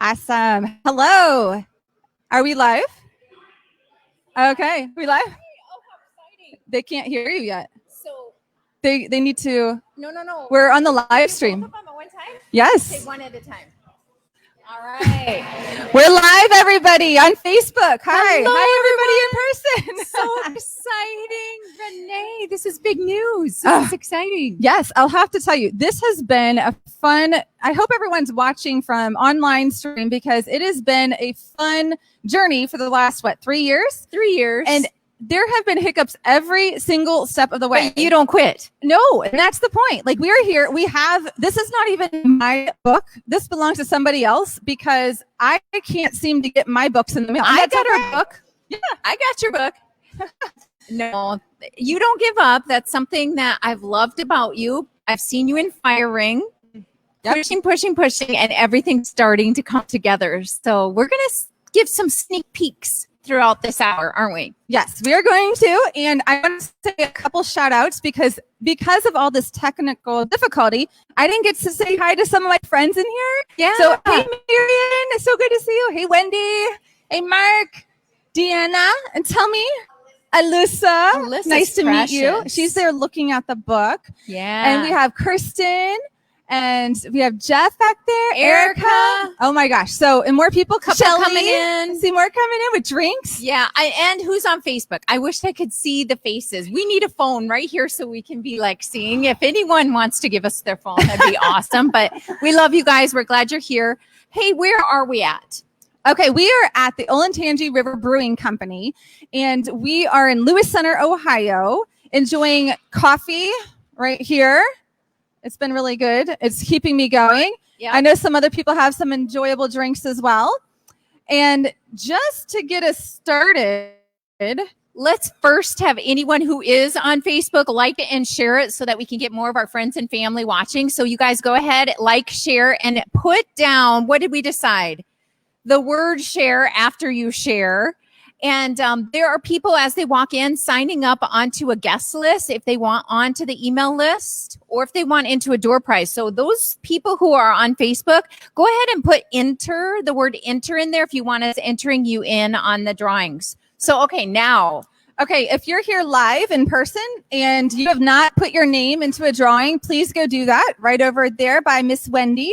Awesome. Hello. Are we live? Okay. We live? Oh, how exciting. They can't hear you yet. So, They need to. no. We're on the live Both stream. of them at one time? Yes. Okay, one at a time. All right. We're live, everybody, on Facebook. Hi. Hello, Hi, everybody in person. So exciting. Renee, this is big news. This is exciting. Yes, I'll have to tell you, this has been a fun, I hope everyone's watching from online stream because it has been a fun journey for the last, 3 years? 3 years. And there have been hiccups every single step of the way. But you don't quit. No, and that's the point. Like, we're here. This is not even my book. This belongs to somebody else because I can't seem to get my books in the mail. I got her book. Yeah. I got your book. No, you don't give up. That's something that I've loved about you. I've seen you in Fire Ring, pushing, and everything's starting to come together. So we're going to give some sneak peeks throughout this hour, aren't we? Yes, we are going to. And I want to say a couple shout outs because of all this technical difficulty, I didn't get to say hi to some of my friends in here. Yeah. So, hey, Marion, it's so good to see you. Hey, Wendy. Hey, Mark. Deanna. And tell me, Alyssa. Alyssa's nice to meet you. precious. She's there looking at the book. Yeah. And we have Kirsten. And we have Jeff back there, Erica. Oh my gosh! So, and more people Couple Shelly. coming in. See more coming in with drinks. Yeah, and who's on Facebook? I wish I could see the faces. We need a phone right here so we can be like seeing. If anyone wants to give us their phone, that'd be awesome. But we love you guys. We're glad you're here. Hey, where are we at? Okay, we are at the Olentangy River Brewing Company, and we are in Lewis Center, Ohio, enjoying coffee right here. It's been really good. It's keeping me going. Yeah. I know some other people have some enjoyable drinks as well. And just to get us started, Let's first have anyone who is on Facebook like it and share it so that we can get more of our friends and family watching. So you guys go ahead, like, share, and put down, what did we decide? The word share after you share. And there are people as they walk in signing up onto a guest list if they want onto the email list or if they want into a door prize. So those people who are on Facebook, go ahead and put the word enter in there if you want us entering you in on the drawings. So, okay, now. Okay, if you're here live in person and you have not put your name into a drawing, please go do that right over there by Miss Wendy.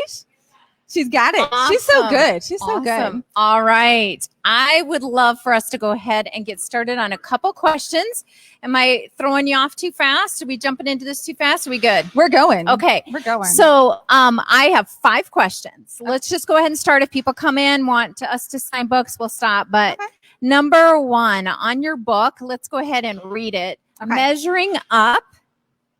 She's got it. Awesome. She's so good. She's so good. Awesome. All right. I would love for us to go ahead and get started on a couple questions. Am I throwing you off too fast? Are we jumping into this too fast? Are we good? We're going. Okay. We're going. So I have 5 questions. Let's just go ahead and start. If people come in, want us to sign books, we'll stop. But number 1 on your book, let's go ahead and read it. Okay. Measuring Up,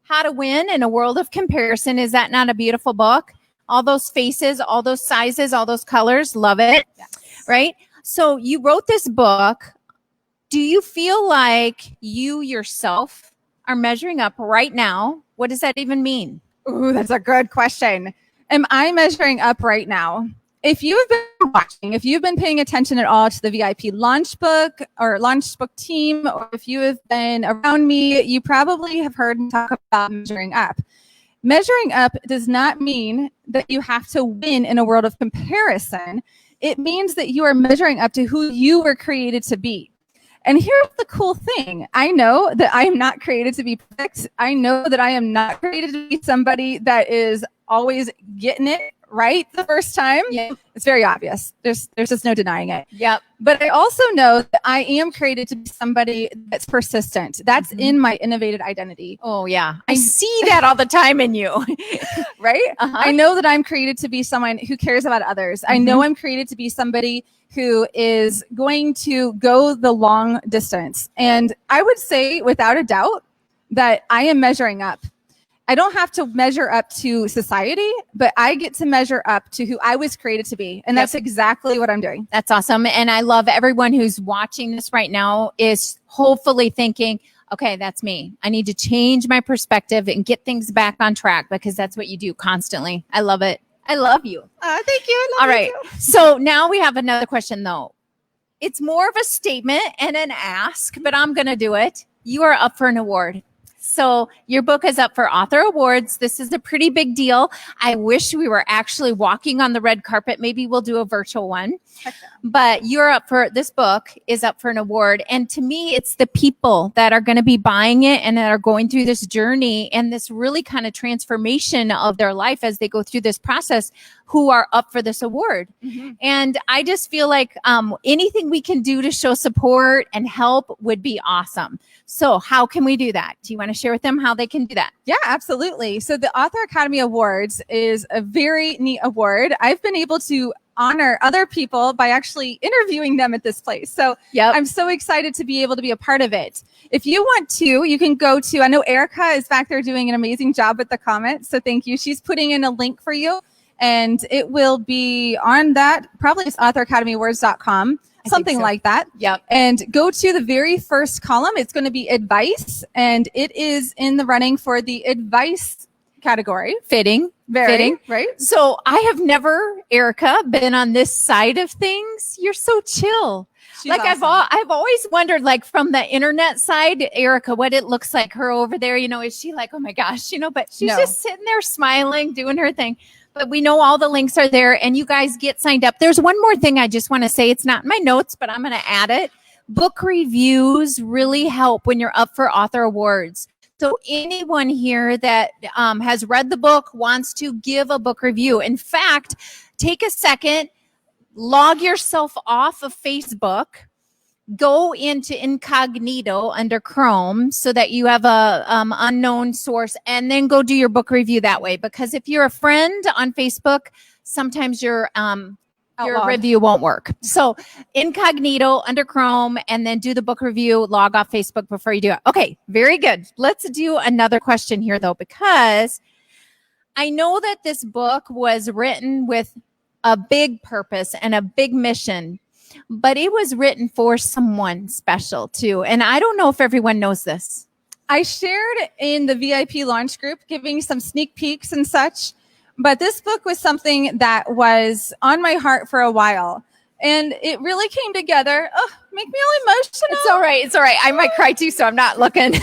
How to Win in a World of Comparison. Is that not a beautiful book? All those faces, all those sizes, all those colors. Love it. Yes. Right? So you wrote this book. Do you feel like you yourself are measuring up right now? What does that even mean? Ooh, that's a good question. Am I measuring up right now? If you have been watching, if you've been paying attention at all to the VIP launch book or launch book team, or if you have been around me, you probably have heard me talk about measuring up. Measuring up does not mean that you have to win in a world of comparison. It means that you are measuring up to who you were created to be. And here's the cool thing. I know that I am not created to be perfect. I know that I am not created to be somebody that is always getting it right the first time. Yeah. It's very obvious. There's just no denying it. Yep. But I also know that I am created to be somebody that's persistent. That's in my innovative identity. Oh, yeah. I see that all the time in you. Right? Uh-huh. I know that I'm created to be someone who cares about others. I know I'm created to be somebody who is going to go the long distance. And I would say without a doubt that I am measuring up. I don't have to measure up to society, but I get to measure up to who I was created to be. And that's exactly what I'm doing. That's awesome. And I love everyone who's watching this right now is hopefully thinking, okay, that's me. I need to change my perspective and get things back on track because that's what you do constantly. I love it. I love you. Thank you. All right. So now we have another question though. It's more of a statement and an ask, but I'm going to do it. You are up for an award. So your book is up for author awards. This is a pretty big deal. I wish we were actually walking on the red carpet. Maybe we'll do a virtual one. But this book is up for an award. And to me, it's the people that are going to be buying it and that are going through this journey and this really kind of transformation of their life as they go through this process who are up for this award. Mm-hmm. And I just feel like anything we can do to show support and help would be awesome. So how can we do that? Do you want to share with them how they can do that? Yeah, absolutely. So the Author Academy Awards is a very neat award. I've been able to honor other people by actually interviewing them at this place. So I'm so excited to be able to be a part of it. If you want to, you can go to, I know Erica is back there doing an amazing job with the comments. So thank you. She's putting in a link for you and it will be on that, probably it's authoracademyawards.com. Something like that. Yep. And go to the very first column. It's going to be advice, and it is in the running for the advice category. Fitting. Right? So I have never, Erica, been on this side of things. You're so chill. She's awesome. I've always wondered, like from the internet side, Erica, what it looks like her over there. Is she like, oh my gosh, but she's just sitting there smiling, doing her thing. But we know all the links are there and you guys get signed up. There's one more thing I just want to say. It's not in my notes, but I'm going to add it. Book reviews really help when you're up for author awards. So anyone here that has read the book wants to give a book review. In fact, take a second, log yourself off of Facebook, go into incognito under Chrome so that you have a unknown source, and then go do your book review that way. Because if you're a friend on Facebook, sometimes your review won't work. So incognito under Chrome, and then do the book review, log off Facebook before you do it. Okay, very good. Let's do another question here though, because I know that this book was written with a big purpose and a big mission, but it was written for someone special too. And I don't know if everyone knows this. I shared in the VIP launch group, giving some sneak peeks and such, but this book was something that was on my heart for a while. And it really came together. Oh, make me all emotional. It's all right. I might cry too, so I'm not looking.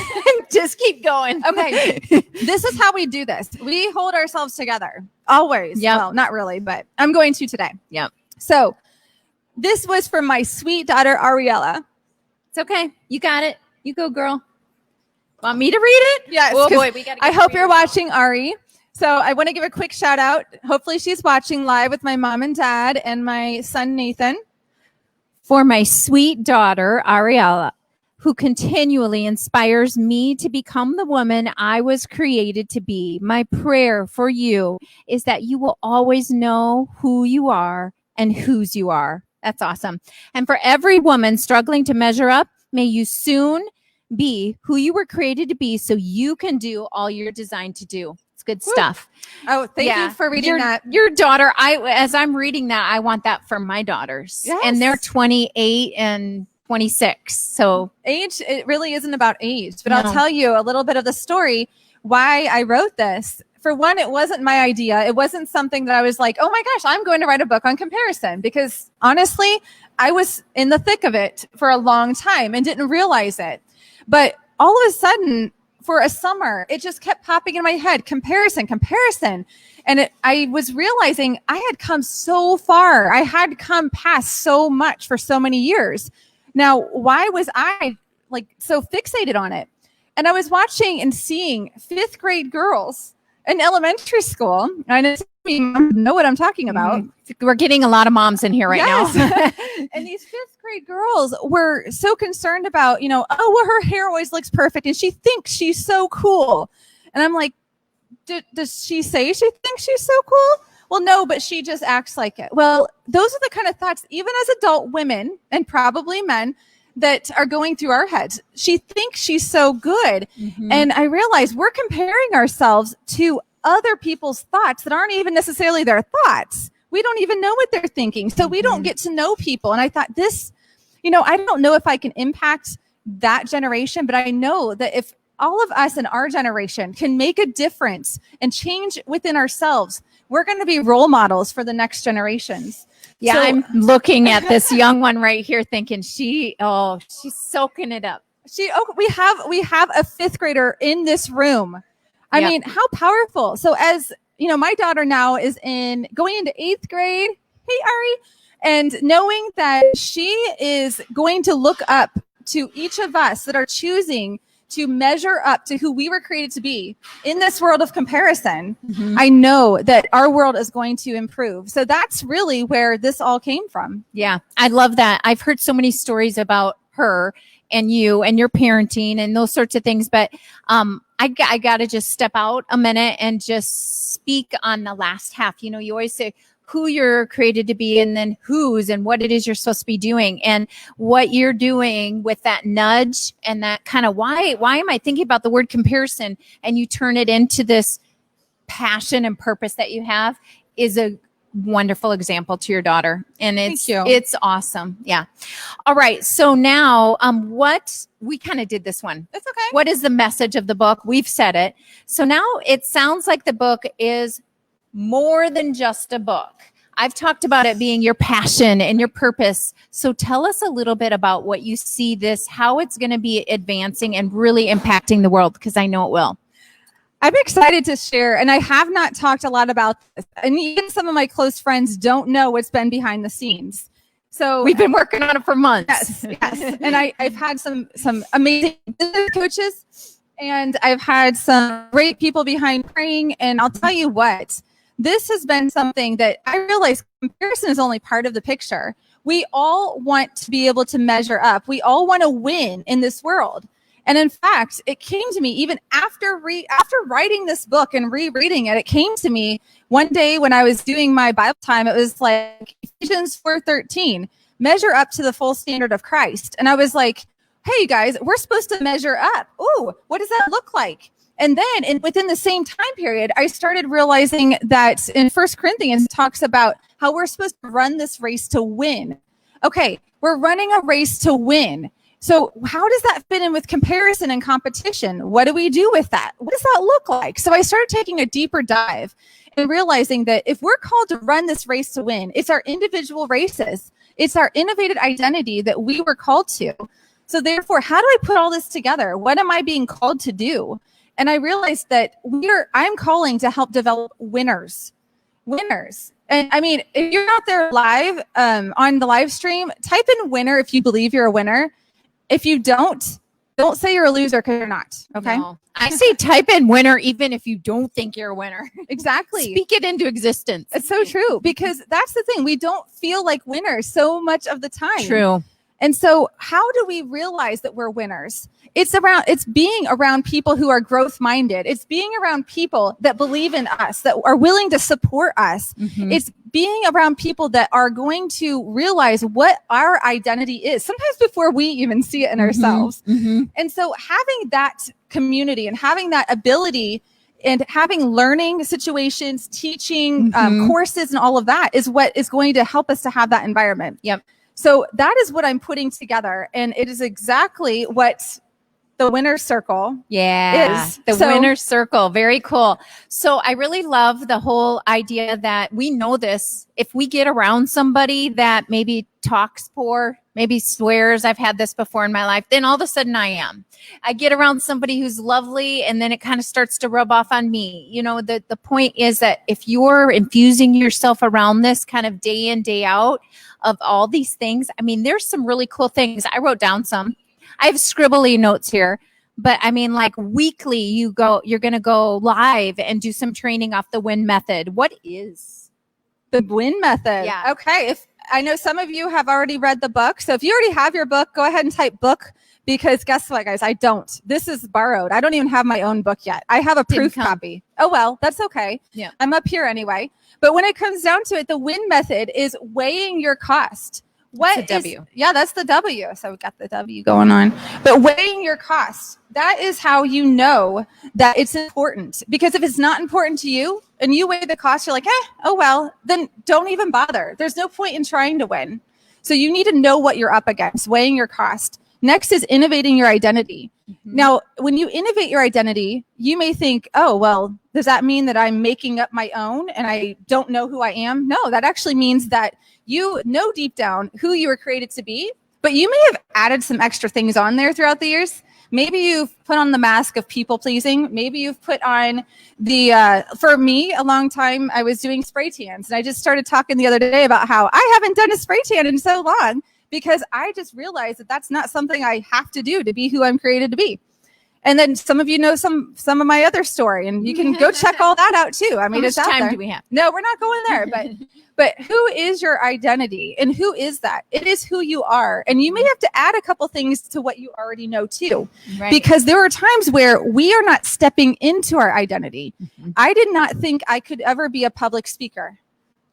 Just keep going. Okay. This is how we do this. We hold ourselves together. Always. Yep. Well, not really, but I'm going to today. Yep. So this was for my sweet daughter, Ariella. It's okay. You got it. You go, girl. Want me to read it? Yes. Oh boy, we got. I hope you're watching, Ari. So I want to give a quick shout out. Hopefully she's watching live with my mom and dad and my son, Nathan. For my sweet daughter, Ariella, who continually inspires me to become the woman I was created to be. My prayer for you is that you will always know who you are and whose you are. That's awesome. And for every woman struggling to measure up, may you soon be who you were created to be so you can do all you're designed to do. It's good stuff. Oh, thank you for reading that. Your daughter, as I'm reading that, I want that for my daughters. Yes. And they're 28 and 26. So age, it really isn't about age, but I'll tell you a little bit of the story why I wrote this. For one, it wasn't my idea. It wasn't something that I was like, oh my gosh, I'm going to write a book on comparison, because honestly, I was in the thick of it for a long time and didn't realize it. But all of a sudden, for a summer, it just kept popping in my head, comparison. And I was realizing I had come so far. I had come past so much for so many years. Now, why was I like so fixated on it? And I was watching and seeing 5th grade girls in elementary school. And you know what I'm talking about. We're getting a lot of moms in here right now. And these 5th grade girls were so concerned about, her hair always looks perfect and she thinks she's so cool. And I'm like, does she say she thinks she's so cool? Well, no, but she just acts like it. Well, those are the kind of thoughts, even as adult women and probably men, that are going through our heads. She thinks she's so good. Mm-hmm. And I realized we're comparing ourselves to other people's thoughts that aren't even necessarily their thoughts. We don't even know what they're thinking. So we don't get to know people. And I thought this, I don't know if I can impact that generation, but I know that if all of us in our generation can make a difference and change within ourselves, we're going to be role models for the next generations. Yeah, so, I'm looking at this young one right here thinking she's soaking it up. We have a fifth grader in this room. I mean, how powerful. So as you know, my daughter now is going into 8th grade. Hey, Ari. And knowing that she is going to look up to each of us that are choosing to measure up to who we were created to be in this world of comparison, I know that our world is going to improve. So that's really where this all came from. Yeah, I love that. I've heard so many stories about her and you and your parenting and those sorts of things. But I got to just step out a minute and just speak on the last half. You know, you always say who you're created to be and then whose and what it is you're supposed to be doing and what you're doing with that nudge and that kind of why am I thinking about the word comparison, and you turn it into this passion and purpose that you have is a wonderful example to your daughter. And it's awesome. Yeah. All right. So now what we kind of did this one. That's okay. What is the message of the book? We've said it. So now it sounds like the book is more than just a book. I've talked about it being your passion and your purpose. So tell us a little bit about what you see this, how it's going to be advancing and really impacting the world, because I know it will. I'm excited to share, and I have not talked a lot about this. And even some of my close friends don't know what's been behind the scenes. So we've been working on it for months. Yes. And I've had some amazing business coaches, and I've had some great people behind praying. And I'll tell you what, this has been something that I realize comparison is only part of the picture. We all want to be able to measure up. We all want to win in this world. And in fact, it came to me even after writing this book and rereading it, it came to me one day when I was doing my Bible time. It was like Ephesians 4:13, measure up to the full standard of Christ. And I was like, hey, you guys, we're supposed to measure up. Ooh, what does that look like? And then within the same time period, I started realizing that in 1 Corinthians, it talks about how we're supposed to run this race to win. Okay, we're running a race to win. So how does that fit in with comparison and competition? What do we do with that? What does that look like? So I started taking a deeper dive and realizing that if we're called to run this race to win, it's our individual races. It's our innovative identity that we were called to. So therefore, how do I put all this together? What am I being called to do? And I realized that I'm calling to help develop winners. And I mean, if you're out there live on the live stream, type in winner if you believe you're a winner. If you don't say you're a loser because you're not. Okay. No. I say type in winner even if you don't think you're a winner. Exactly. Speak it into existence. It's so true, because that's the thing. We don't feel like winners so much of the time. True. And so how do we realize that we're winners? It's being around people who are growth minded. It's being around people that believe in us, that are willing to support us. Mm-hmm. It's being around people that are going to realize what our identity is, sometimes before we even see it in ourselves. Mm-hmm. And so having that community and having that ability and having learning situations, teaching courses and all of that is what is going to help us to have that environment. Yep. So that is what I'm putting together. And it is exactly what the winner's circle is. The winner's circle. Very cool. So I really love the whole idea that we know this. If we get around somebody that maybe talks poor, maybe swears, I've had this before in my life, then all of a sudden I get around somebody who's lovely, and then it kind of starts to rub off on me. You know, the point is that if you're infusing yourself around this kind of day in, day out of all these things, I mean, there's some really cool things. I wrote down some. I have scribbly notes here, but I mean, like weekly, you're going to go live and do some training off the WIN method. What is the WIN method? Yeah. Okay. If I know some of you have already read the book. So if you already have your book, go ahead and type book, because guess what, guys? I don't. This is borrowed. I don't even have my own book yet. I have a proof copy. Oh, well, that's okay. Yeah. I'm up here anyway. But when it comes down to it, the WIN method is weighing your cost. What is W? Yeah, that's the W. So we got the W going on. But weighing your costs, that is how you know that it's important. Because if it's not important to you and you weigh the cost, you're like, oh, well, then don't even bother. There's no point in trying to win. So you need to know what you're up against, weighing your cost. Next is innovating your identity. Mm-hmm. Now, when you innovate your identity, you may think, oh, well, does that mean that I'm making up my own and I don't know who I am? No, that actually means that you know deep down who you were created to be, but you may have added some extra things on there throughout the years. Maybe you've put on the mask of people pleasing. Maybe you've put on for me, a long time, I was doing spray tans. And I just started talking the other day about how I haven't done a spray tan in so long because I just realized that that's not something I have to do to be who I'm created to be. And then some of you know some of my other story, and you can go check all that out too. I mean, it's out there. How much time do we have? No, we're not going there. But who is your identity, and who is that? It is who you are, and you may have to add a couple things to what you already know too, because there are times where we are not stepping into our identity. I did not think I could ever be a public speaker,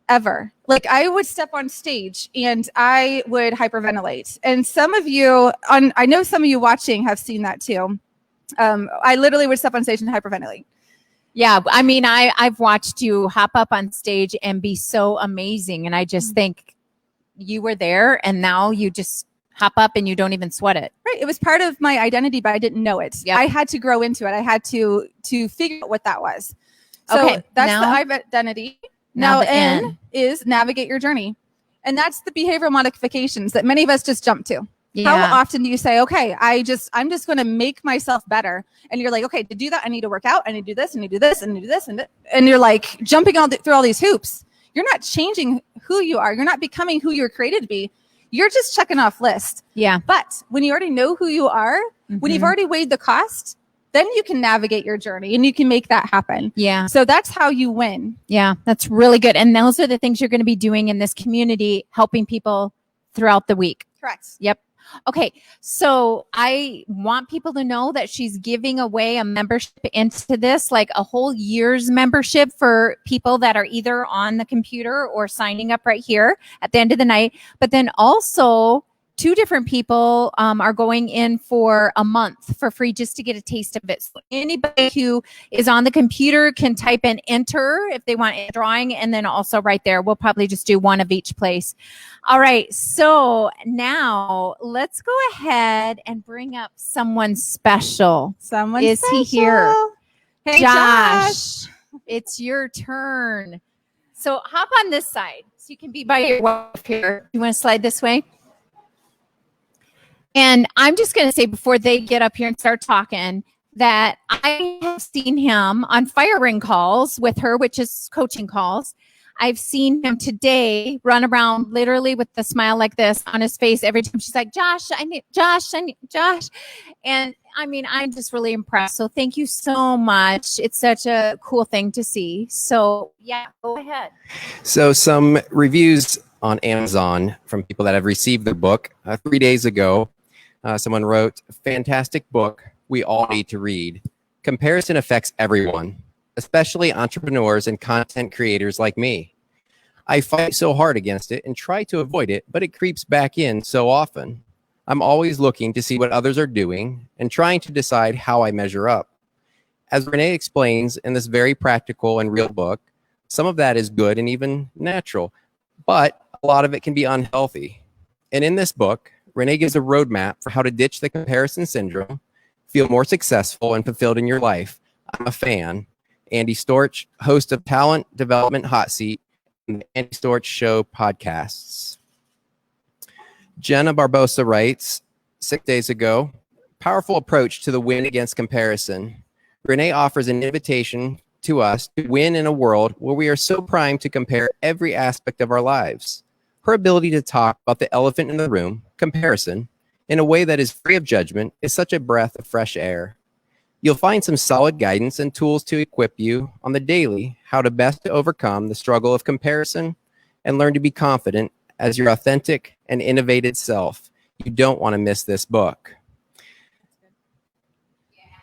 ever. Like I would step on stage and I would hyperventilate, and some of you I know some of you watching have seen that too. I literally would step on stage and hyperventilate. Yeah. I mean, I've watched you hop up on stage and be so amazing. And I just think you were there and now you just hop up and you don't even sweat it. Right. It was part of my identity, but I didn't know it. Yep. I had to grow into it. I had to figure out what that was. So okay, that's the identity. Now N is navigate your journey. And that's the behavioral modifications that many of us just jump to. Yeah. How often do you say, okay, I'm just going to make myself better? And you're like, okay, to do that, I need to work out. I need to do this, and I need to do this, and I need to do this. And you're like jumping through all these hoops. You're not changing who you are. You're not becoming who you're created to be. You're just checking off lists. Yeah. But when you already know who you are, when you've already weighed the cost, then you can navigate your journey and you can make that happen. Yeah. So that's how you win. Yeah, that's really good. And those are the things you're going to be doing in this community, helping people throughout the week. Correct. Yep. Okay, so I want people to know that she's giving away a membership into this, like a whole year's membership for people that are either on the computer or signing up right here at the end of the night. But then also 2 different people are going in for a month for free just to get a taste of it. So anybody who is on the computer can type in enter if they want a drawing, and then also right there, we'll probably just do one of each place. All right, so now let's go ahead and bring up someone special. Is special. He here? Hey, Josh, it's your turn. So hop on this side so you can be by your wife here. You want to slide this way? And I'm just going to say before they get up here and start talking that I have seen him on fire ring calls with her, which is coaching calls. I've seen him today run around literally with a smile like this on his face every time she's like, Josh, I need Josh. And I mean, I'm just really impressed. So thank you so much. It's such a cool thing to see. So yeah, go ahead. So some reviews on Amazon from people that have received the book 3 days ago. Someone wrote, fantastic book we all need to read. Comparison affects everyone, especially entrepreneurs and content creators like me. I fight so hard against it and try to avoid it, but it creeps back in so often. I'm always looking to see what others are doing and trying to decide how I measure up. As Renee explains in this very practical and real book, some of that is good and even natural, but a lot of it can be unhealthy. And in this book, Renee gives a roadmap for how to ditch the comparison syndrome, feel more successful and fulfilled in your life. I'm a fan. Andy Storch, host of Talent Development Hot Seat and the Andy Storch Show podcasts. Jenna Barbosa writes, 6 days ago, powerful approach to the win against comparison. Renee offers an invitation to us to win in a world where we are so primed to compare every aspect of our lives. Her ability to talk about the elephant in the room, comparison, in a way that is free of judgment is such a breath of fresh air. You'll find some solid guidance and tools to equip you on the daily how to best overcome the struggle of comparison and learn to be confident as your authentic and innovative self. You don't want to miss this book.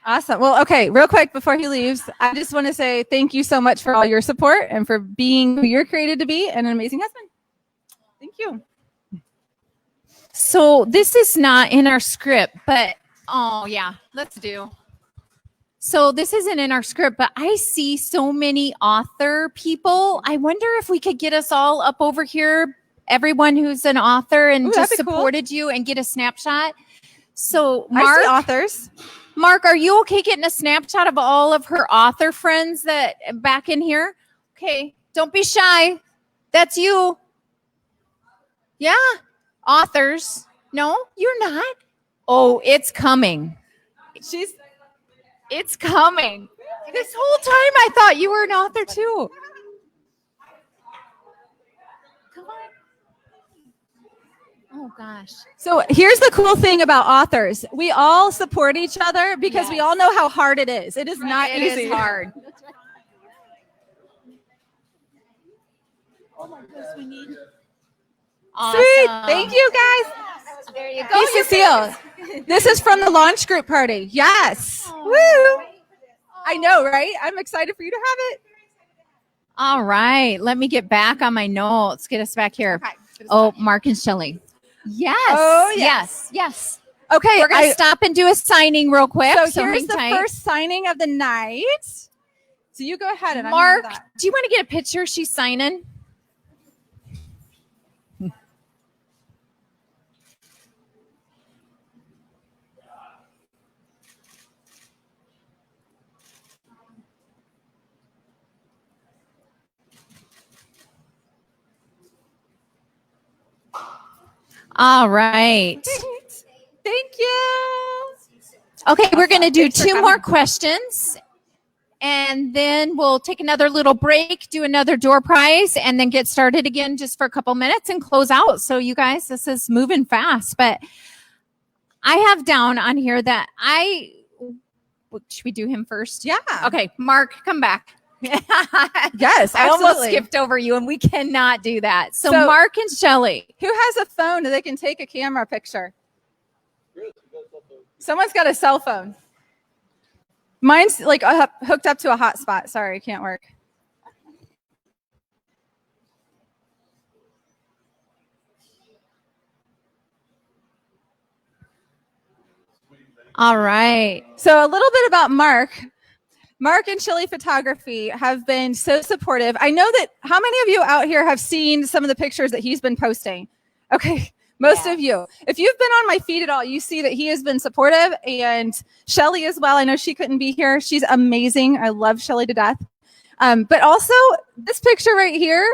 Awesome. Well, okay, real quick before he leaves, I just want to say thank you so much for all your support and for being who you're created to be and an amazing husband. Thank you. So this is not in our script, but oh yeah, let's do. So this isn't in our script, but I see so many author people. I wonder if we could get us all up over here, everyone who's an author and just supported you and get a snapshot. So Mark, I see authors. Mark, are you okay getting a snapshot of all of her author friends that back in here? Okay, don't be shy. That's you. Yeah, authors. No, you're not. Oh, it's coming. It's coming. This whole time I thought you were an author too. Come on. Oh gosh. So here's the cool thing about authors. We all support each other because we all know how hard it is. It is not easy. It is hard. Awesome. Sweet. Thank you, guys. There you go. Hey, Cecile. This is from the launch group party. Yes. Woo. I know, right? I'm excited for you to have it. All right. Let me get back on my notes. Get us back here. Oh, Mark and Shelley. Yes. Oh, Yes. Okay. We're going to stop and do a signing real quick. So here's the first signing of the night. So you go ahead and Mark, do you want to get a picture? She's signing. All right. Thank you. Okay, we're going to do two more questions, and then we'll take another little break, do another door prize, and then get started again just for a couple minutes and close out. So you guys, this is moving fast, but I have down on here that should we do him first? Yeah. Okay, Mark, come back. Yes, I almost absolutely. skipped over you, and we cannot do that. So Mark and Shelley. Who has a phone that they can take a camera picture? Someone's got a cell phone. Mine's like hooked up to a hotspot. Sorry, it can't work. All right. So a little bit about Mark. Mark and Chili Photography have been so supportive. I know that how many of you out here have seen some of the pictures that he's been posting? Okay, most of you. If you've been on my feed at all, you see that he has been supportive, and Shelly as well. I know she couldn't be here. She's amazing. I love Shelly to death. But also this picture right here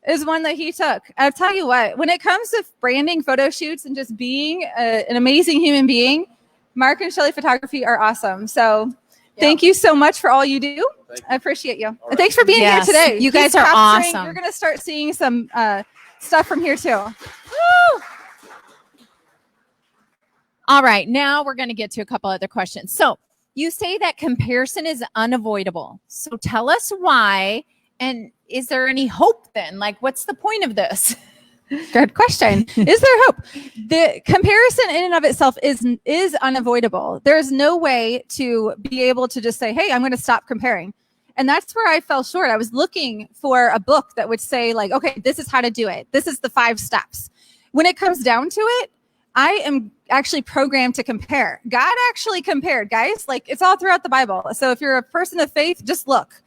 is one that he took. I'll tell you what, when it comes to branding photo shoots and just being an amazing human being, Mark and Shelly Photography are awesome. So thank you so much for all you do. I appreciate you. And thanks for being here today. You guys are awesome. You're going to start seeing some stuff from here too. Woo! All right. Now we're going to get to a couple other questions. So you say that comparison is unavoidable. So tell us why. And is there any hope then? Like, what's the point of this? Good question. Is there hope? The comparison in and of itself is unavoidable. There's no way to be able to just say, hey, I'm going to stop comparing. And that's where I fell short. I was looking for a book that would say like, okay, this is how to do it. This is the 5 steps. When it comes down to it, I am actually programmed to compare. God actually compared, guys. Like, it's all throughout the Bible. So if you're a person of faith, just look.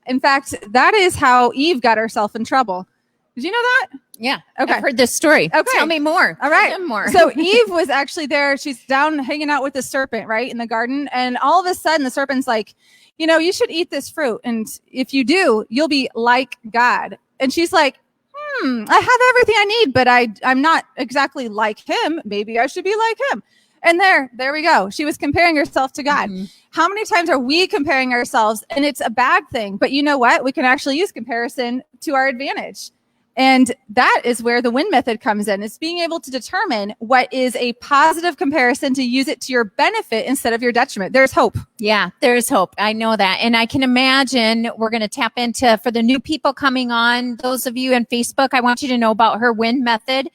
In fact, that is how Eve got herself in trouble. Did you know that? Yeah. Okay. I've heard this story. Okay. Tell me more. All right. Tell me more. So Eve was actually there. She's down hanging out with the serpent, right, in the garden. And all of a sudden, the serpent's like, you know, you should eat this fruit. And if you do, you'll be like God. And she's like, I have everything I need, but I'm not exactly like him. Maybe I should be like him. And there we go. She was comparing herself to God. Mm-hmm. How many times are we comparing ourselves? And it's a bad thing. But you know what? We can actually use comparison to our advantage. And that is where the win method comes in. It's being able to determine what is a positive comparison to use it to your benefit instead of your detriment. There's hope. Yeah, there's hope. I know that. And I can imagine we're going to tap into, for the new people coming on, those of you on Facebook, I want you to know about her win method.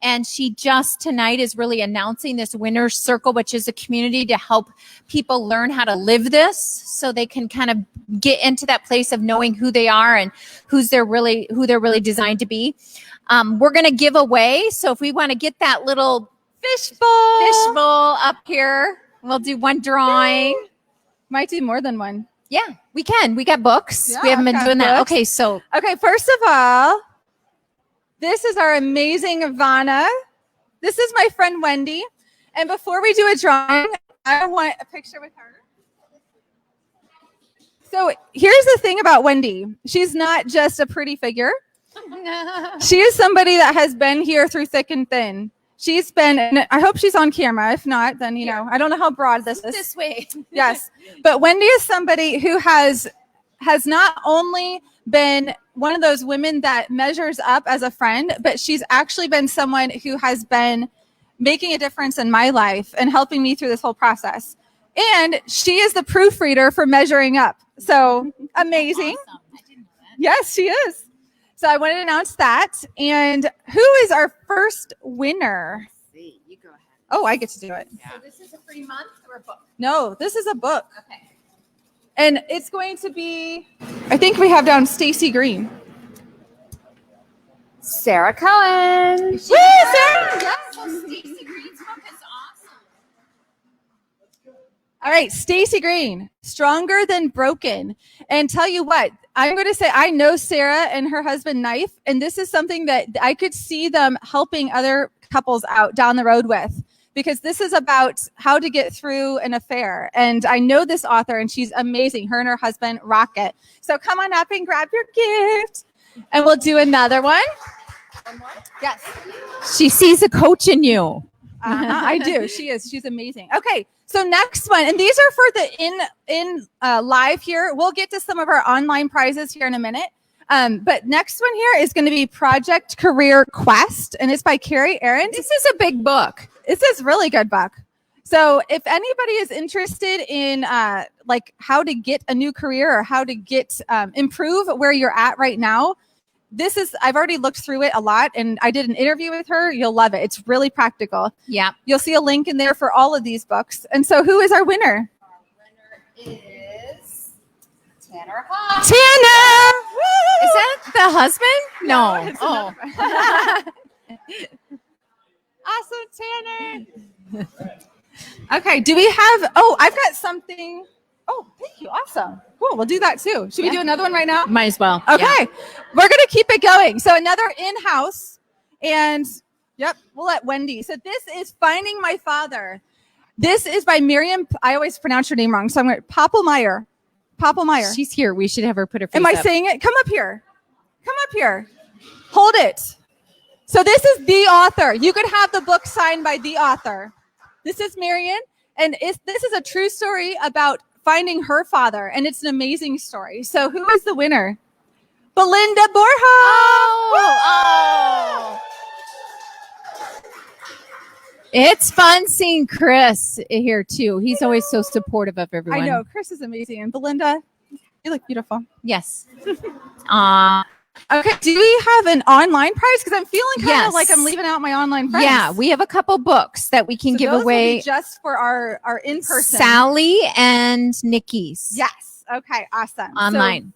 And she just tonight is really announcing this Winner's Circle, which is a community to help people learn how to live this so they can kind of get into that place of knowing who they are and who they're really designed to be. We're going to give away. So if we want to get that little fishbowl up here, we'll do one drawing. Might do more than one. Yeah, we can. We got books. Yeah, we haven't been doing that. Books. Okay, first of all, this is our amazing Ivana. This is my friend Wendy. And before we do a drawing, I want a picture with her. So here's the thing about Wendy. She's not just a pretty figure. She is somebody that has been here through thick and thin. She's been, and I hope she's on camera. If not, then, you know, I don't know how broad this is. This way. Yes. But Wendy is somebody who has not only been one of those women that measures up as a friend, but she's actually been someone who has been making a difference in my life and helping me through this whole process. And she is the proofreader for Measuring Up. So amazing. Awesome. I didn't know that. Yes, she is. So I wanted to announce that. And who is our first winner? Let's see. You go ahead. Oh, I get to do it. So this is a free month or a book? No, this is a book. Okay. And it's going to be, I think we have down Stacy Green. Sarah Cohen. Woo, Sarah! Yes. So Stacey Green's book is awesome. All right, Stacy Green, Stronger Than Broken. And tell you what, I'm going to say I know Sarah and her husband Knife, and this is something that I could see them helping other couples out down the road with, because this is about how to get through an affair. And I know this author, and she's amazing. Her and her husband rock it. So come on up and grab your gift, and we'll do another one. One more? Yes. She sees a coach in you. I do. She's amazing. Okay. So next one, and these are for the in live here. We'll get to some of our online prizes here in a minute. But next one here is going to be Project Career Quest, and it's by Carrie Arendt. This is a big book. It's this really good book. So if anybody is interested in like how to get a new career or how to get improve where you're at right now, I've already looked through it a lot, and I did an interview with her. You'll love it. It's really practical. Yeah. You'll see a link in there for all of these books. And so who is our winner? Our winner is Tanner Hawk. Tanner! Is that the husband? No. it's Oh. Awesome, Tanner. Okay, do we have, I've got something. Oh, thank you. Awesome. Cool. We'll do that too. Should we do another one right now? Might as well. Okay. Yeah. We're going to keep it going. So another in-house, and yep, we'll let Wendy. So this is Finding My Father. This is by Miriam. I always pronounce her name wrong. So I'm going to Poppelmeyer. Poppelmeyer. She's here. We should have her put her face Am I up. saying it? Come up here. Come up here. Hold it. So this is the author. You could have the book signed by the author. This is Marion, and this is a true story about finding her father, and it's an amazing story. So who is the winner? Belinda Borja. Oh. It's fun seeing Chris here too. He's always so supportive of everyone. I know. Chris is amazing. And Belinda, you look beautiful. Yes. Okay. Do we have an online prize? Because I'm feeling kind Yes. of like I'm leaving out my online prize. Yeah, we have a couple books that we can So give those will away. be just for our in-person. Sally and Niccie's. Yes. Okay. Awesome. Online.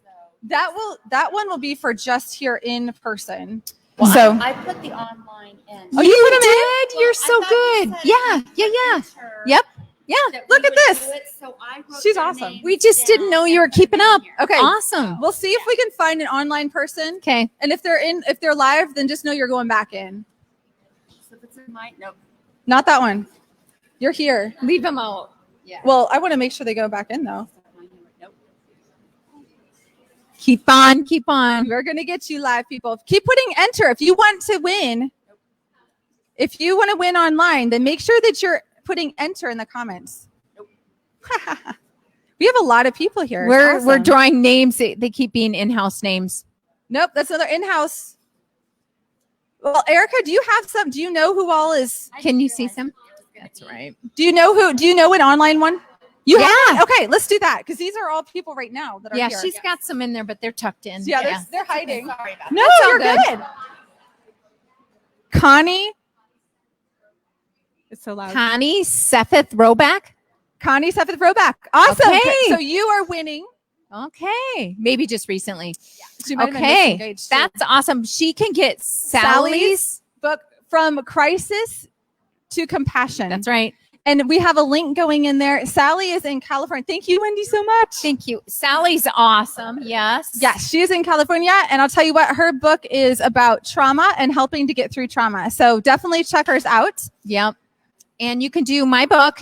So that one will be for just here in person. Well, So I put the online in. Oh, you put 'em in? did? You're I so thought good. you said Yeah. enter Yep. Yeah. that Look we at would this. do it, so I wrote She's their awesome. names We just didn't down know you and were keeping put them up. here. Okay. Awesome. We'll see if we can find an online person. Okay. And if they're live, then just know you're going back in. So if it's in my nope. Not that one. You're here. Leave them out. Yeah. Well, I want to make sure they go back in though. Nope. Keep on. Keep on. We're gonna get you live, people. Keep putting enter if you want to win. If you want to win online, then make sure that you're putting enter in the comments. We have a lot of people here. It's We're awesome. drawing names. They keep being in-house names. Nope, that's another in-house. Well, Erica, do you know who all is? Can you see some? That's right. Do you know an online one? You Yeah. have? Okay, let's do that because these are all people right now that are Yeah, here. she's got some in there, but they're tucked in. Yeah, they're hiding. Sorry about No, That's all you're good. good. Connie. It's so loud. Connie Setheth Roback. Connie Setheth Roback. Awesome. Okay. So you are winning. Okay. Maybe just recently. She might have been Okay. disengaged, too. That's awesome. She can get Sally's. book From Crisis to Compassion. That's right. And we have a link going in there. Sally is in California. Thank you, Wendy, so much. Thank you. Sally's awesome. Yes. Yes, she is in California. And I'll tell you what, her book is about trauma and helping to get through trauma. So definitely check hers out. Yep. And you can do my book.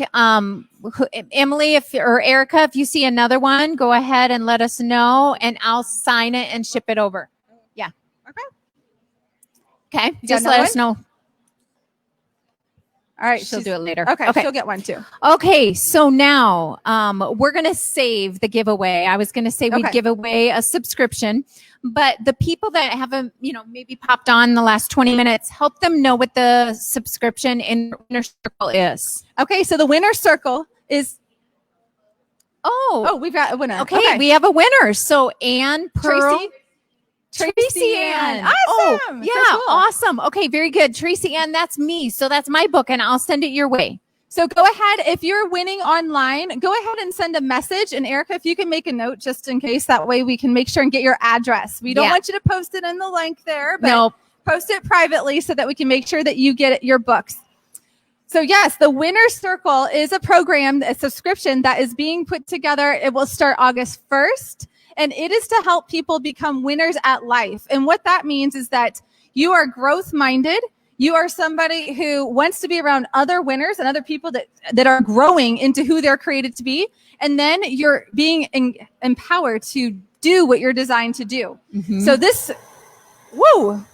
Emily, or Erica, if you see another one, go ahead and let us know and I'll sign it and ship it over. Yeah. Okay. Okay. got Just another let us know. All right. She'll she's- do it later. Okay, Okay. she'll get one too. Okay, so now we're going to save the giveaway. I was going to say we'd Okay. give away a subscription, but the people that haven't, maybe popped on the last 20 minutes, help them know what the subscription in Winner Circle is. Okay, so the winner circle is. Oh, Oh, we've got a winner. okay, we have a winner. So Anne Pearl. Tracy Ann. Awesome. Oh, So yeah, cool. awesome. Okay, very good. Tracy Ann, that's me. So that's my book, and I'll send it your way. So go ahead. If you're winning online, go ahead and send a message. And Erica, if you can make a note just in case, that way we can make sure and get your address. We don't Yeah. want you to post it in the link there, but No, post it privately so that we can make sure that you get your books. So yes, the Winner Circle is a program, a subscription that is being put together. It will start August 1st, and it is to help people become winners at life. And what that means is that you are growth minded. You are somebody who wants to be around other winners and other people that are growing into who they're created to be. And then you're being empowered to do what you're designed to do. Mhm. So this, whoa.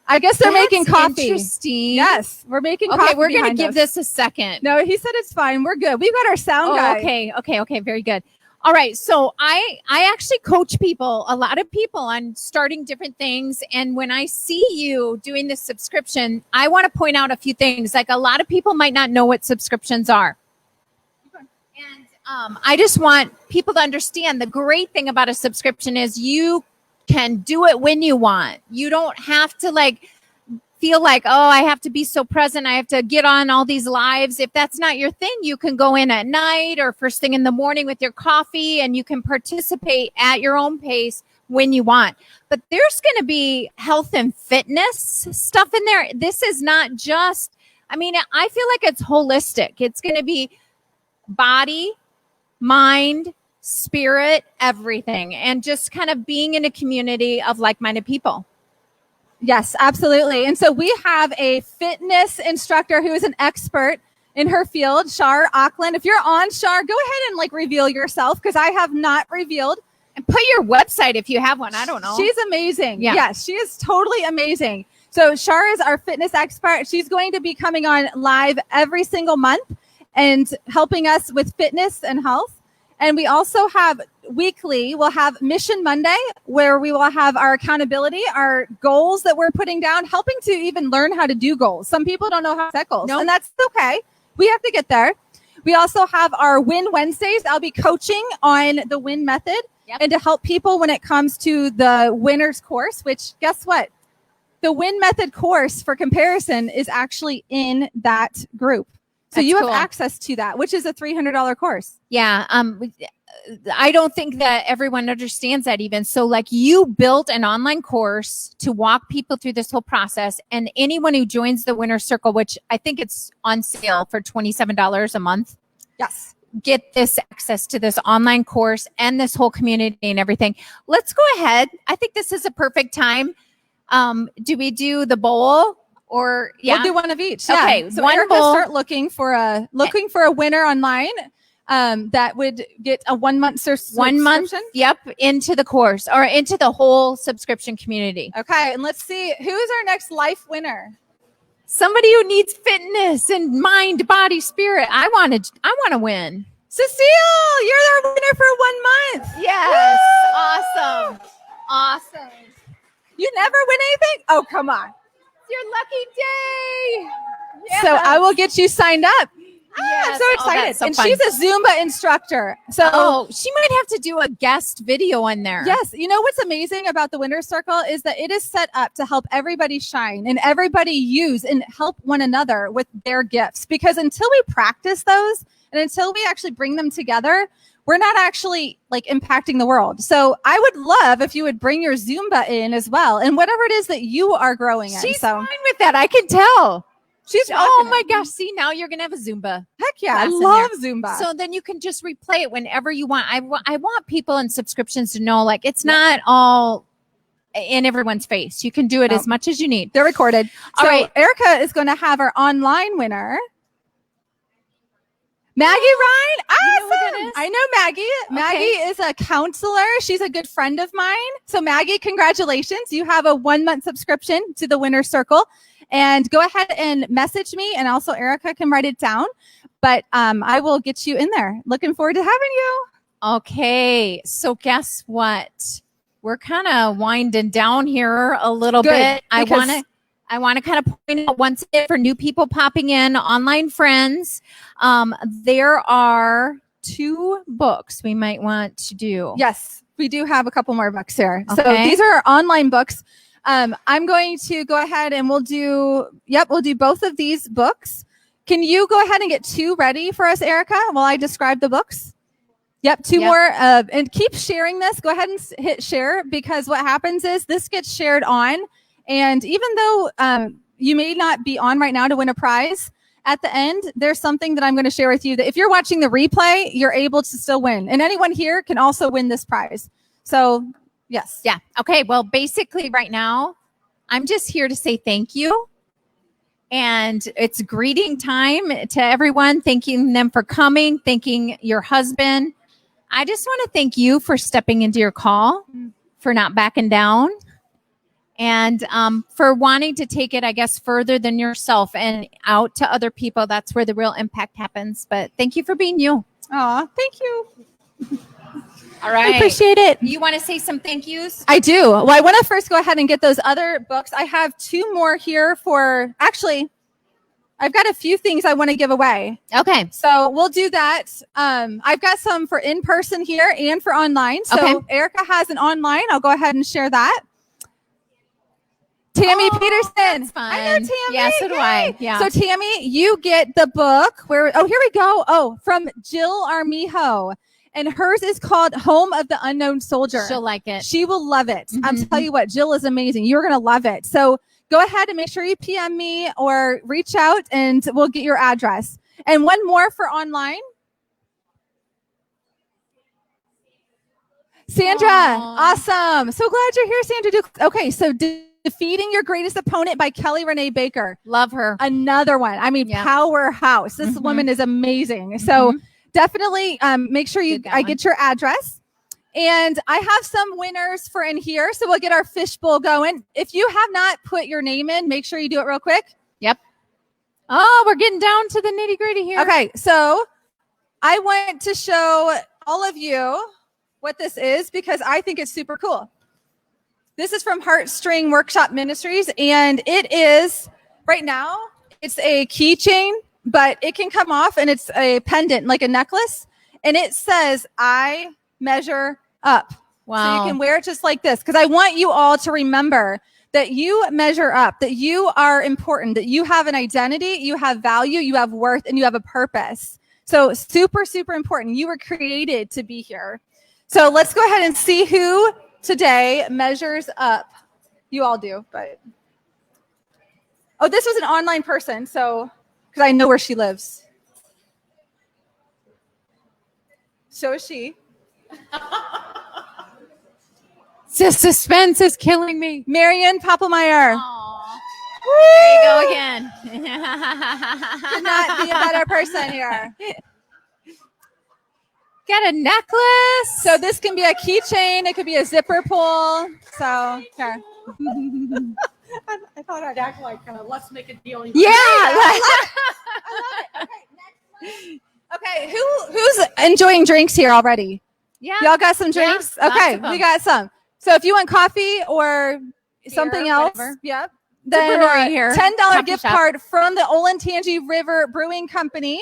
I guess they're making That's coffee. Interesting. Yes, we're making coffee. Okay, we're going to behind give us. this a second. No, he said it's fine. We're good. We've got our sound guy. Okay. Very good. All right. So I actually coach people, a lot of people, on starting different things. And when I see you doing this subscription, I want to point out a few things. Like, a lot of people might not know what subscriptions are. And I just want people to understand the great thing about a subscription is you can do it when you want. You don't have to feel like, oh, I have to be so present. I have to get on all these lives. If that's not your thing, you can go in at night or first thing in the morning with your coffee, and you can participate at your own pace when you want. But there's going to be health and fitness stuff in there. This is not just, I feel like it's holistic. It's going to be body, mind, spirit, everything, and just kind of being in a community of like-minded people. Yes, absolutely. And so we have a fitness instructor who is an expert in her field, Shar Auckland. If you're on, Shar, go ahead and reveal yourself, because I have not revealed. And put your website if you have one. I don't know. She's amazing. Yeah. Yes, she is totally amazing. So Shar is our fitness expert. She's going to be coming on live every single month and helping us with fitness and health. And we also have weekly, we'll have Mission Monday, where we will have our accountability, our goals that we're putting down, helping to even learn how to do goals. Some people don't know how to set goals, Nope. and that's okay. We have to get there. We also have our Win Wednesdays. I'll be coaching on the Win method. Yep. And to help people when it comes to the winner's course, which guess what? The Win method course for comparison is actually in that group. So That's you cool. have access to that, which is a $300 course. Yeah. I don't think that everyone understands that even. So you built an online course to walk people through this whole process, and anyone who joins the Winner Circle, which I think it's on sale for $27 a month, Yes. get this access to this online course and this whole community and everything. Let's go ahead. I think this is a perfect time. Do we do the bowl? Or We'll do one of each. Okay, Yeah. So one Erica, bowl. start looking for a winner online that would get a 1 month 1 month, subscription. into the course or into the whole subscription community. Okay, and let's see who's our next life winner. Somebody who needs fitness and mind, body, spirit. I want to win. Cecile, you're our winner for 1 month. Yes. Woo! Awesome. You never win anything? Oh, come on. Your lucky day. So I will get you signed up. I'm Yes. so Oh, excited. that's so and fun. she's a Zumba instructor. So She might have to do a guest video on there. yes, you know what's amazing about the Winner Circle is that it is set up to help everybody shine and everybody use and help one another with their gifts. Because until we practice those and until we actually bring them together, we're not actually impacting the world. So I would love if you would bring your Zumba in as well, and whatever it is that you are growing in. She's So fine with that. I can tell. she's Oh rocking my it. gosh. See, now you're going to have a Zumba. Heck yeah, I class in love Zumba. So then you can just replay it whenever you want. I want people in subscriptions to know it's not all in everyone's face. You can do it No. as much as you need. They're recorded. All So right. Erica is going to have our online winner. Maggie Ryan. You know who that Awesome. is? I know Maggie. Maggie is a counselor. She's a good friend of mine. So Maggie, congratulations. You have a 1 month subscription to the Winner Circle. And go ahead and message me, and also Erica can write it down. But I will get you in there. Looking forward to having you. Okay, so guess what? We're kind of winding down here a little Good, bit. I because- want to kind of point out once again for new people popping in, online friends, there are 2 books we might want to do. Yes, we do have a couple more books here. So Okay. these are online books. I'm going to go ahead and we'll do both of these books. Can you go ahead and get 2 ready for us, Erica, while I describe the books? Yep, 2 Yep. more. And keep sharing this. Go ahead and hit share, because what happens is this gets shared on. And even though you may not be on right now to win a prize, at the end, there's something that I'm going to share with you that if you're watching the replay, you're able to still win. And anyone here can also win this prize. So, yes. Yeah. Okay. Well, basically right now, I'm just here to say thank you. And it's greeting time to everyone, thanking them for coming, thanking your husband. I just want to thank you for stepping into your call, for not backing down, and for wanting to take it, I guess, further than yourself and out to other people. That's where the real impact happens. But thank you for being you. Aw, thank you. All right. I appreciate it. You want to say some thank yous? I do. Well, I want to first go ahead and get those other books. I have 2 more here actually, I've got a few things I want to give away. Okay. So we'll do that. I've got some for in-person here and for online. So Okay. Erica has an online. I'll go ahead and share that. Tammy Oh, Peterson. that's fun. I know Tammy. Yeah, so do I. Yay. Yeah. So Tammy, you get the book here we go. Oh, from Jill Armijo. And hers is called Home of the Unknown Soldier. She'll like it. She will love it. I'm Mhm. telling you what, Jill is amazing. You're going to love it. So go ahead and make sure you PM me or reach out and we'll get your address. And one more for online. Sandra, Aw. awesome. So glad you're here, Sandra. Okay, so Defeating Your Greatest Opponent by Kelly Renee Baker. Love her. Another one. I mean, Yeah. powerhouse. This Mhm. woman is amazing. So Mhm. definitely make sure Did that I one. get your address. And I have some winners for in here. So we'll get our fishbowl going. If you have not put your name in, make sure you do it real quick. Yep. Oh, we're getting down to the nitty gritty here. Okay. So I want to show all of you what this is because I think it's super cool. This is from Heartstring Workshop Ministries. And it is right now, it's a keychain, but it can come off and it's a pendant, like a necklace. And it says, I measure up. Wow. So you can wear it just like this because I want you all to remember that you measure up, that you are important, that you have an identity, you have value, you have worth, and you have a purpose. So super, super important. You were created to be here. So let's go ahead and see who today measures up. You all do, but. Oh, this was an online person. So, because I know where she lives. So is she. The suspense is killing me. Marion Poppelmeyer. Aw. There you go again. Could not be a better person here. Got a necklace. So this can be a keychain. It could be a zipper pull. So here. I thought I'd act like let's make a deal. Yeah. Okay, who's enjoying drinks here already? Yeah. Y'all got some drinks? lots Okay, of them. we got some. So if you want coffee or something else, whatever. yep. It's a Then brewery here. $10 Coffee gift shop. card from the Olentangy River Brewing Company.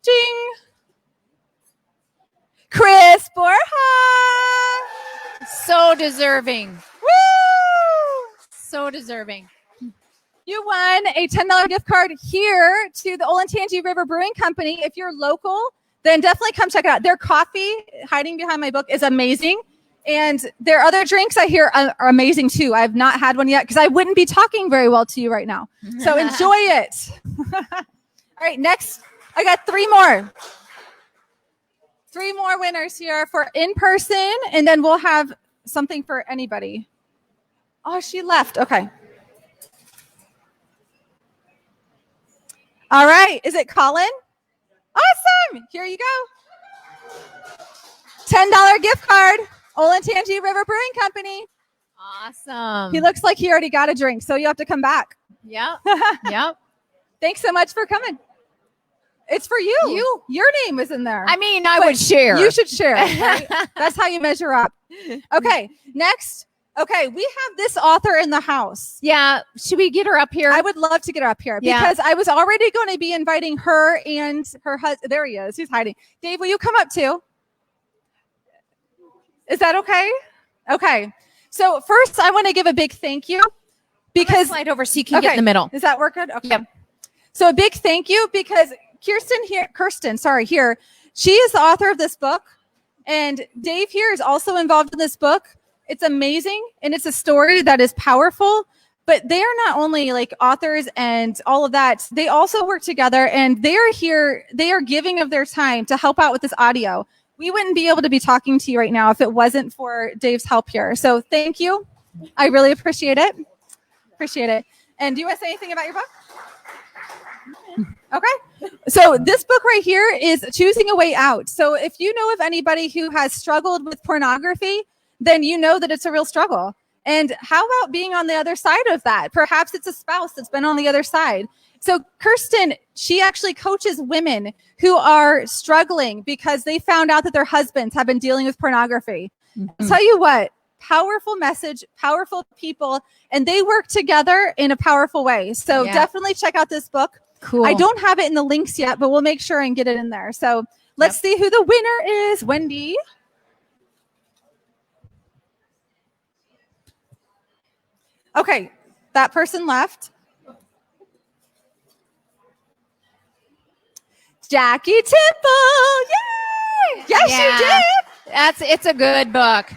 Ding. Chris Borja. So deserving. Woo! So deserving. You won a $10 gift card here to the Olentangy River Brewing Company. If you're local, then definitely come check it out. Their coffee, hiding behind my book, is amazing. And their other drinks I hear are amazing too. I've not had one yet because I wouldn't be talking very well to you right now. So enjoy it. All right, next, I got 3 more. 3 more winners here for in person, and then we'll have something for anybody. Oh, she left. Okay. All right. Is it Colin? Awesome. Here you go. $10 gift card. Olentangy River Brewing Company. Awesome. He looks like he already got a drink, so you have to come back. Yep. Yep. Thanks so much for coming. It's for you. Your name is in there. I mean, I would share. You should share it, right? That's how you measure up. Okay, next. Okay, we have this author in the house. Yeah. Should we get her up here? I would love to get her up here because I was already going to be inviting her and her husband. There he is. He's hiding. Dave, will you come up too? Is that okay? Okay. So first, I want to give a big thank you because slide over so you can get in the middle. Does that work good? Okay. Yep. So a big thank you because Kirsten, she is the author of this book, and Dave here is also involved in this book. It's amazing, and it's a story that is powerful, but they are not only like authors and all of that, they also work together, and they are here, they are giving of their time to help out with this audio. We wouldn't be able to be talking to you right now if it wasn't for Dave's help here. So thank you. I really appreciate it. Appreciate it. And do you want to say anything about your book? Okay. So this book right here is Choosing a Way Out. So if you know of anybody who has struggled with pornography, then you know that it's a real struggle. And how about being on the other side of that? Perhaps it's a spouse that's been on the other side. So Kirsten, she actually coaches women who are struggling because they found out that their husbands have been dealing with pornography. I'll tell you what, powerful message, powerful people, and they work together in a powerful way. So definitely check out this book. Cool. I don't have it in the links yet, but we'll make sure and get it in there. So let's see who the winner is. Wendy. Okay, that person left. Jackie Temple. Yay! Yes, she did. It's a good book.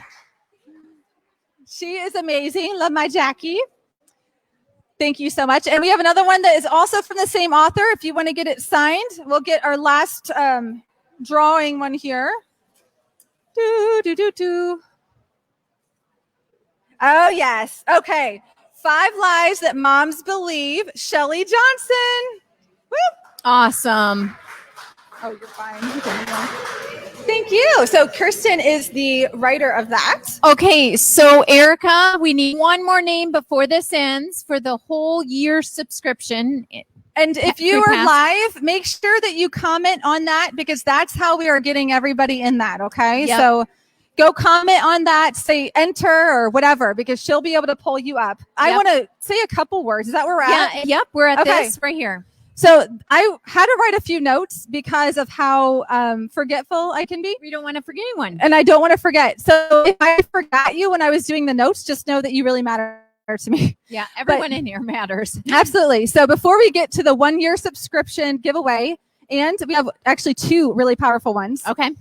She is amazing. Love my Jackie. Thank you so much. And we have another one that is also from the same author. If you want to get it signed, we'll get our last drawing one here. Oh, yes. Okay. 5 Lies That Moms Believe, Shelly Johnson. Woo! Awesome. Oh, you're fine. Thank you. So Kirsten is the writer of that. Okay, so Erica, we need one more name before this ends for the whole year subscription. And if you are live, make sure that you comment on that because that's how we are getting everybody in that, okay? Yep. So go comment on that, say enter or whatever because she'll be able to pull you up. I want to say a couple words. Is that where we're at? Yep, we're at this right here. So I had to write a few notes because of how forgetful I can be. We don't want to forget anyone. And I don't want to forget. So if I forgot you when I was doing the notes, just know that you really matter to me. Yeah, everyone in here matters. Absolutely. So before we get to the 1-year subscription giveaway, and we have actually 2 really powerful ones. Okay.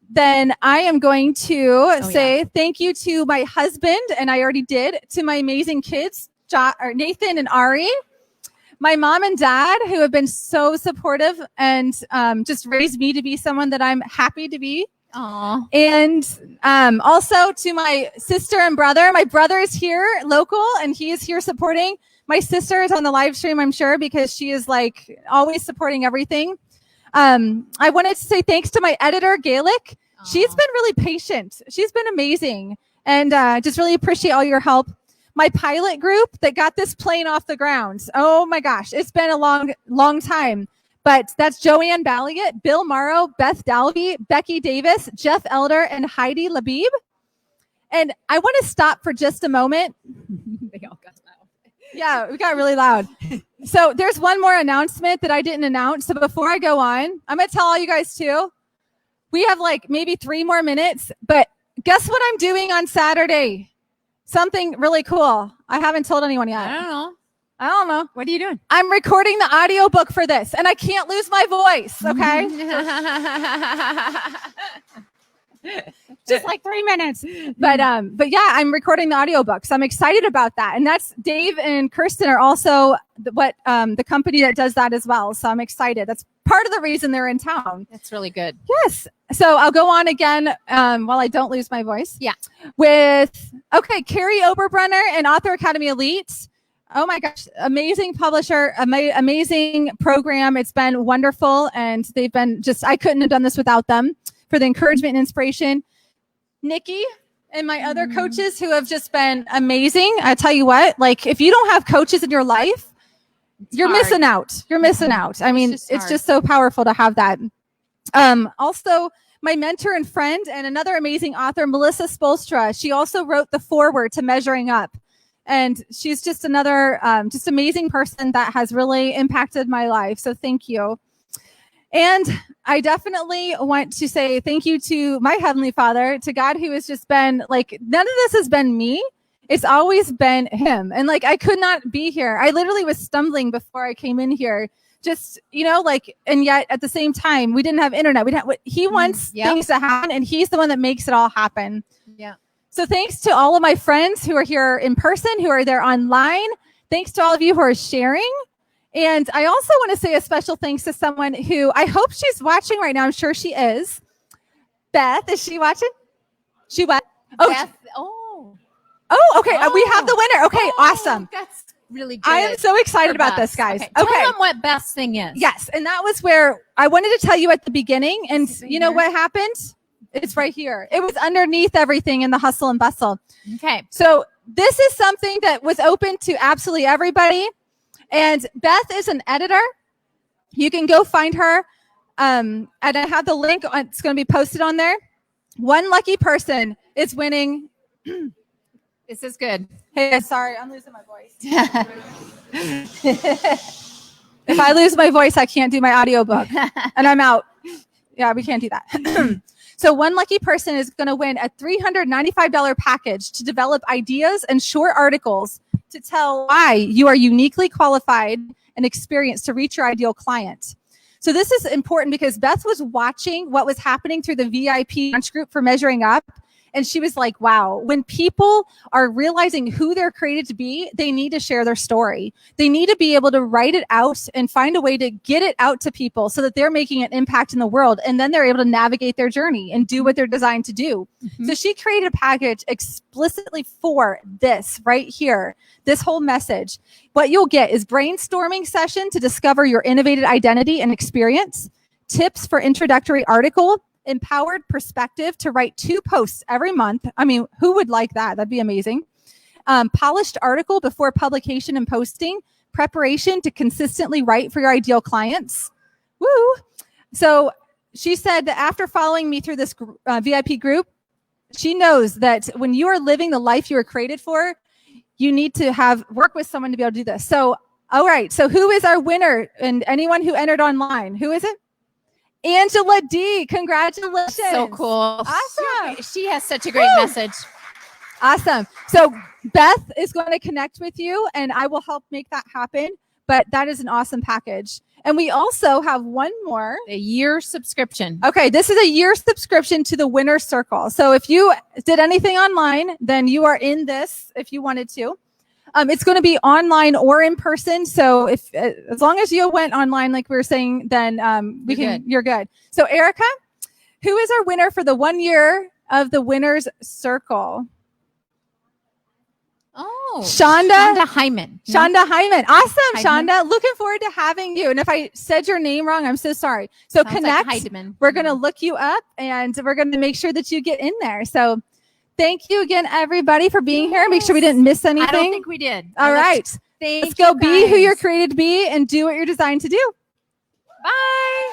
Then I am going to say thank you to my husband, and I already did, to my amazing kids, Nathan and Ari. My mom and dad, who have been so supportive and just raised me to be someone that I'm happy to be. Aww. And also to my sister and brother. My brother is here local, and he is here supporting. My sister is on the live stream, I'm sure, because she is like always supporting everything. I wanted to say thanks to my editor, Gaelic. Aww. She's been really patient. She's been amazing. And just really appreciate all your help. My pilot group that got this plane off the ground. Oh my gosh, it's been a long time. But that's Joanne Balliot, Bill Morrow, Beth Dalby, Becky Davis, Jeff Elder, and Heidi Labib. And I want to stop for just a moment. They all got loud. Yeah, we got really loud. So there's one more announcement that I didn't announce. So before I go on, I'm going to tell all you guys too. We have like maybe 3 more minutes, but guess what I'm doing on Saturday? Something really cool. I haven't told anyone yet. I don't know. What are you doing? I'm recording the audiobook for this, and I can't lose my voice, okay? Just like 3 minutes. But yeah, I'm recording the audiobook, so I'm excited about that. And that's Dave and Kirsten are also the company that does that as well. So I'm excited. That's part of the reason they're in town. That's really good. Yes. So I'll go on again while I don't lose my voice. Yeah. Carrie Oberbrunner and Author Academy Elite. Oh my gosh, amazing publisher, amazing program. It's been wonderful. And they've been I couldn't have done this without them for the encouragement and inspiration. Niccie And my other coaches who have just been amazing. I tell you what, like if you don't have coaches in your life, you're missing out. You're missing out. I mean, it's just so powerful to have that. Also, my mentor and friend and another amazing author, Melissa Spolstra, she also wrote the foreword to Measuring Up. And she's just another just amazing person that has really impacted my life. So thank you. And I definitely want to say thank you to my Heavenly Father, to God, who has just been like, none of this has been me. It's always been him. And like, I could not be here. I literally was stumbling before I came in here. Just, like, and yet at the same time, we didn't have internet. He wants things to happen, and he's the one that makes it all happen. Yeah. So thanks to all of my friends who are here in person, who are there online. Thanks to all of you who are sharing. And I also want to say a special thanks to someone who I hope she's watching right now. I'm sure she is. Beth, is she watching? She what? Oh, Beth. Okay. We have the winner. Okay, awesome. That's really good. I am so excited about this, guys. Okay. Tell them what Beth's thing is. Yes, and that was where I wanted to tell you at the beginning. And you know what happened? It's right here. It was underneath everything in the hustle and bustle. Okay. So this is something that was open to absolutely everybody. And Beth is an editor. You can go find her. And I have the link. It's going to be posted on there. One lucky person is winning. This is good. Hey, sorry, I'm losing my voice. If I lose my voice, I can't do my audiobook. And I'm out. Yeah, we can't do that. So one lucky person is going to win a $395 package to develop ideas and short articles to tell why you are uniquely qualified and experienced to reach your ideal client. So this is important because Beth was watching what was happening through the VIP launch group for Measuring Up. And she was like, wow, when people are realizing who they're created to be, they need to share their story. They need to be able to write it out and find a way to get it out to people so that they're making an impact in the world. And then they're able to navigate their journey and do what they're designed to do. Mm-hmm. So she created a package explicitly for this right here, this whole message. What you'll get is brainstorming session to discover your innovative identity and experience, tips for introductory article, empowered perspective to write 2 posts every month. I mean, who would like that? That'd be amazing. Polished article before publication and posting, preparation to consistently write for your ideal clients. Woo! So she said that after following me through this VIP group, she knows that when you are living the life you were created for, you need to work with someone to be able to do this. So, all right. So who is our winner? And anyone who entered online, who is it? Angela D. Congratulations. So cool. Awesome. She has such a great message. Awesome. So Beth is going to connect with you and I will help make that happen. But that is an awesome package. And we also have one more. A year subscription. Okay. This is a year subscription to the Winner Circle. So if you did anything online, then you are in this if you wanted to. It's going to be online or in person. So as long as you went online, like we were saying, then you're good. So Erica, who is our winner for the 1 year of the Winner's Circle? Oh, Shonda Hyman. Shonda Hyman. Awesome, Hyman. Shonda. Looking forward to having you. And if I said your name wrong, I'm so sorry. So Sounds connect. like Heidemann. We're going to look you up and we're going to make sure that you get in there. So thank you again, everybody, for being here. Make sure we didn't miss anything. I don't think we did. All right. Let's go be who you're created to be and do what you're designed to do. Bye.